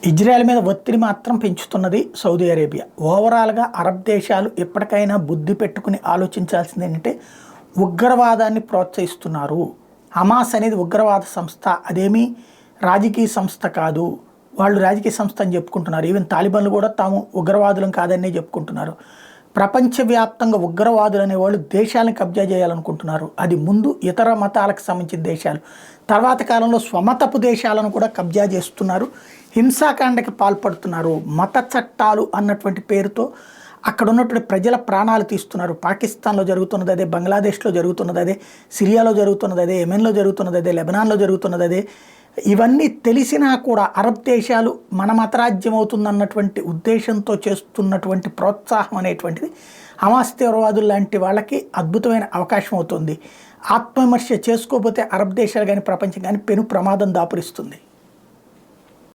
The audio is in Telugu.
ఇజ్రాయెల్ మీద ఒత్తిడి మాత్రం పెంచుతున్నది సౌదీ అరేబియా. ఓవరాల్గా అరబ్ దేశాలు ఎప్పటికైనా బుద్ధి పెట్టుకుని ఆలోచించాల్సింది ఏంటంటే ఉగ్రవాదాన్ని ప్రోత్సహిస్తున్నారు. హమాస్ అనేది ఉగ్రవాద సంస్థ, అదేమీ రాజకీయ సంస్థ కాదు. వాళ్ళు రాజకీయ సంస్థ అని చెప్పుకుంటున్నారు. ఈవెన్ తాలిబాన్లు కూడా తాము ఉగ్రవాదులం కాదనే చెప్పుకుంటున్నారు. ప్రపంచవ్యాప్తంగా ఉగ్రవాదులు అనేవాళ్ళు దేశాలను కబ్జా చేయాలనుకుంటున్నారు. అది ముందు ఇతర మతాలకు సంబంధించిన దేశాలు, తర్వాత కాలంలో స్వమతపు దేశాలను కూడా కబ్జా చేస్తున్నారు, హింసాకాండకి పాల్పడుతున్నారు. మత చట్టాలు అన్నటువంటి పేరుతో అక్కడ ఉన్నటువంటి ప్రజల ప్రాణాలు తీస్తున్నారు. పాకిస్తాన్లో జరుగుతున్నది అదే, బంగ్లాదేశ్లో జరుగుతున్నది అదే, సిరియాలో జరుగుతున్నది అదే, యెమెన్లో జరుగుతున్నది అదే, లెబనాన్లో జరుగుతున్నది అదే. ఇవన్నీ తెలిసినా కూడా అరబ్ దేశాలు మన మతరాజ్యం అవుతుందన్నటువంటి ఉద్దేశంతో చేస్తున్నటువంటి ప్రోత్సాహం అనేటువంటిది హమాస్ తీవ్రవాదులు లాంటి వాళ్ళకి అద్భుతమైన అవకాశం అవుతుంది. ఆత్మవిమర్శ చేసుకోకపోతే అరబ్ దేశాలు కానీ ప్రపంచం కానీ పెను ప్రమాదం దాపురిస్తుంది.